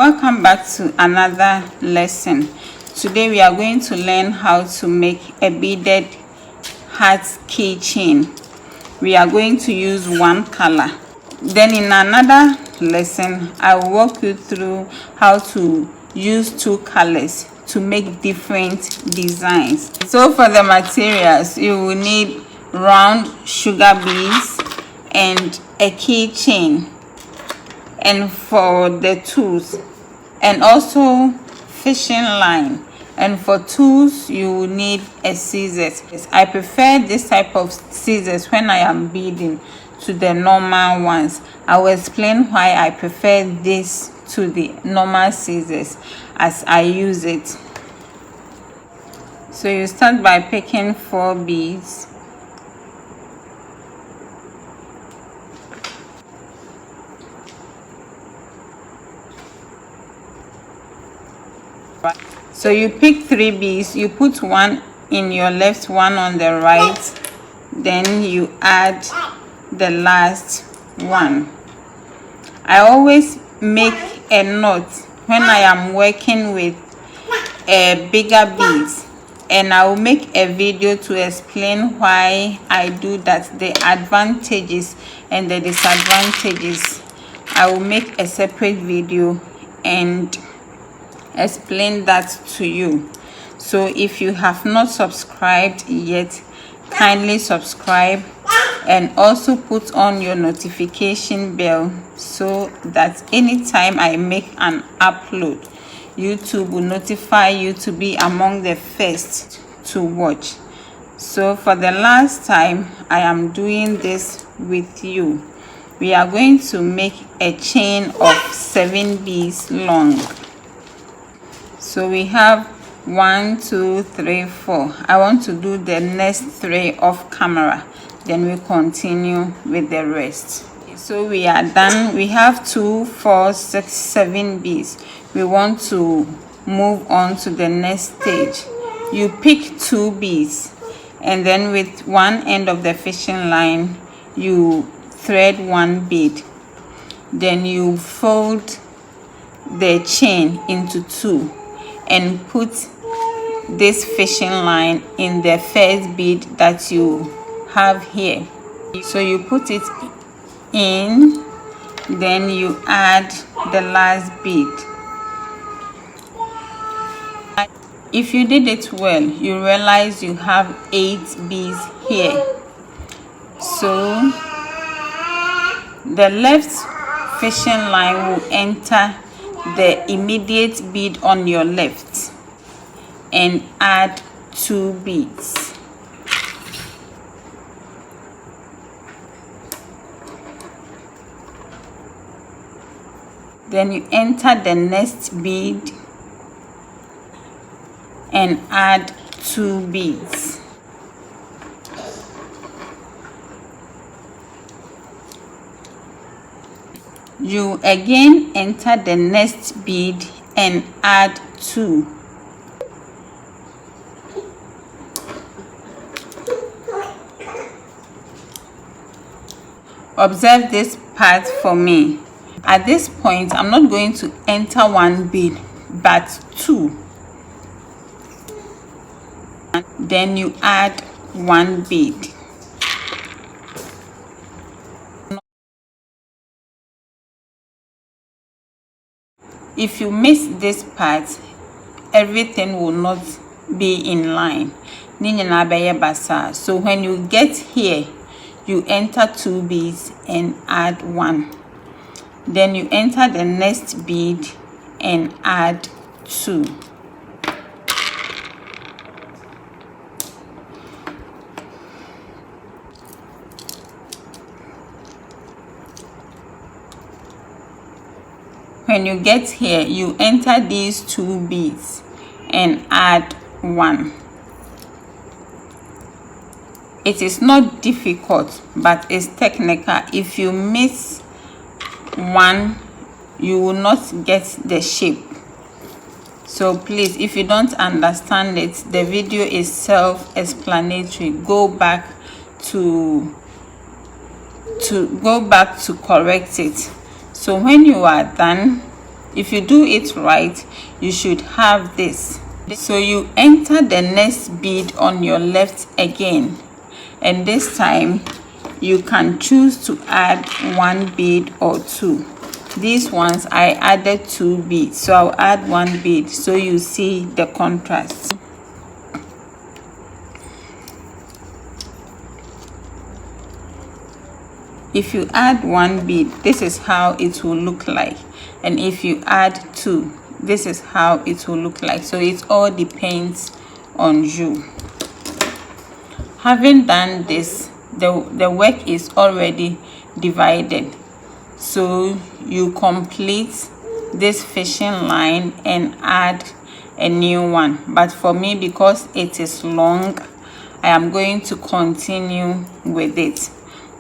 Welcome back to another lesson. Today we are going to learn how to make a beaded heart keychain. We are going to use one color. Then in another lesson I will walk you through how to use two colors to make different designs. So for the materials, you will need round sugar beads and a keychain. And for the tools, and also fishing line. And for tools, you will need a scissors. I prefer this type of scissors when I am beading to the normal ones. I will explain why I prefer this to the normal scissors as I use it. So you start by picking 4 beads. So you pick 3 beads, you put one in your left, one on the right, then you add the last one. I always make a knot when I am working with bigger beads, and I will make a video to explain why I do that, the advantages and the disadvantages. I will make a separate video and explain that to you. So if you have not subscribed yet, kindly subscribe and also put on your notification bell so that anytime I make an upload, YouTube will notify you to be among the first to watch. So for the last time I am doing this with you, we are going to make a chain of 7 beads long. So we have 1, 2, 3, 4. I want to do the next 3 off camera, then we continue with the rest. So we are done. We have 2, 4, 6, 7 beads. We want to move on to the next stage. You pick 2 beads, and then with one end of the fishing line you thread 1 bead. Then you fold the chain into 2 and put this fishing line in the first bead that you have here. So you put it in, then you add the last bead. If you did it well, you realize you have 8 beads here. So the left fishing line will enter the immediate bead on your left and add 2 beads. Then you enter the next bead and add 2 beads. You again enter the next bead and add 2. Observe this part for me. At this point, I'm not going to enter 1 bead but 2. Then you add 1 bead. If you miss this part, everything will not be in line. So when you get here, you enter 2 beads and add 1. Then you enter the next bead and add 2. When you get here, you enter these 2 beads and add 1. It is not difficult, but it's technical. If you miss 1, you will not get the shape. So please, if you don't understand it, the video is self-explanatory. Go back to correct it. So when you are done, If you do it right, you should have this. So you enter the next bead on your left again, and this time you can choose to add 1 bead or 2. These ones I added 2 beads, so I'll add 1 bead so you see the contrast. If you add 1 bead, this is how it will look like, and if you add 2, this is how it will look like. So it all depends on you. Having done this, the work is already divided, so you complete this fishing line and add a new one. But for me, because it is long, I am going to continue with it.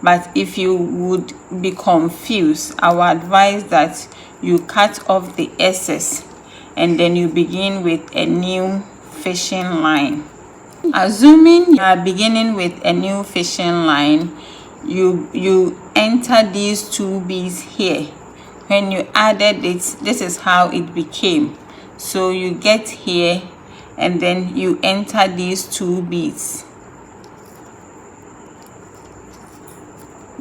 But if you would be confused, I would advise that you cut off the excess and then you begin with a new fishing line. Assuming you are beginning with a new fishing line, you enter these 2 beads here. When you added it, this is how it became. So you get here and then you enter these 2 beads.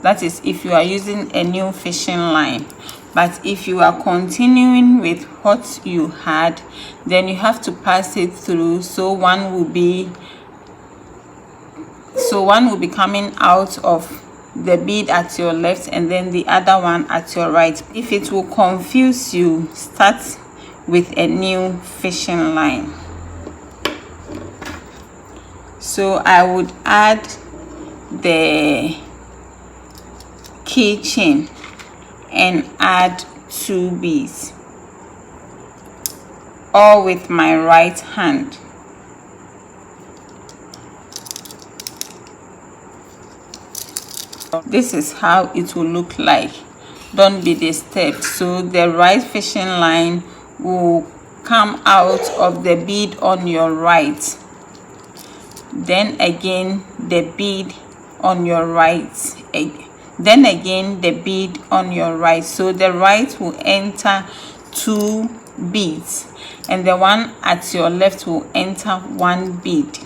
That is if you are using a new fishing line. But if you are continuing with what you had, then you have to pass it through. So one will be coming out of the bead at your left and then the other one at your right. If it will confuse you, start with a new fishing line. So I would add the keychain and add 2 beads, all with my right hand. This is how it will look like. Don't be disturbed. So the right fishing line will come out of the bead on your right, then again the bead on your right, then again the bead on your right. So the right will enter 2 beads and the one at your left will enter 1 bead.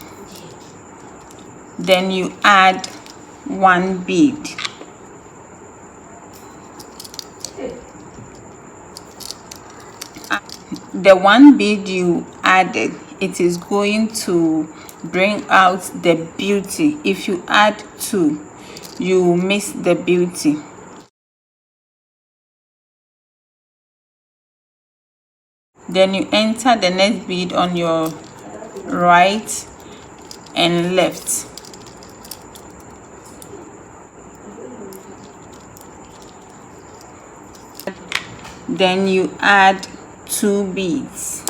Then you add 1 bead. The 1 bead you added, it is going to bring out the beauty. If you add 2, you will miss the beauty. Then you enter the next bead on your right and left. Then you add 2 beads.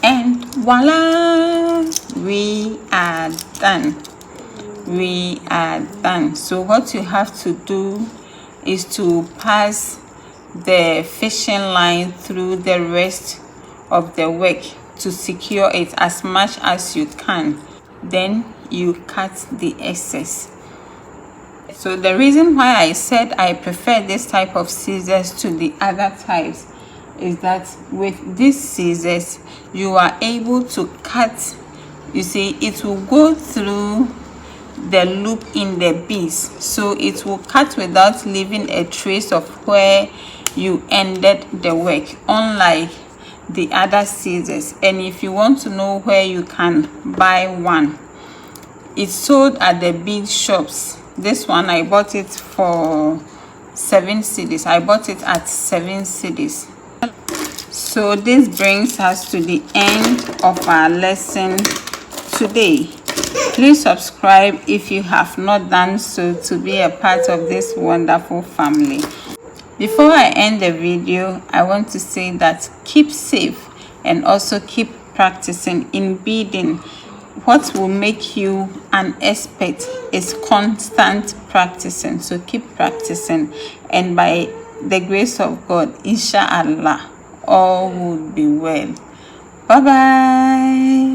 And voila, we are done. We are done. So what you have to do is to pass the fishing line through the rest of the work to secure it as much as you can. Then you cut the excess. So the reason why I said I prefer this type of scissors to the other types is that with these scissors you are able to cut. You see, it will go through the loop in the beads, so it will cut without leaving a trace of where you ended the work, unlike the other scissors. And if you want to know where you can buy one, it's sold at the bead shops. This one I bought it for 7 cedis. I bought it at 7 cedis. So this brings us to the end of our lesson today. Please subscribe if you have not done so to be a part of this wonderful family. Before I end the video, I want to say that keep safe and also keep practicing in beading. What will make you an expert is constant practicing. So keep practicing, and by the grace of God, inshallah, all will be well. Bye bye.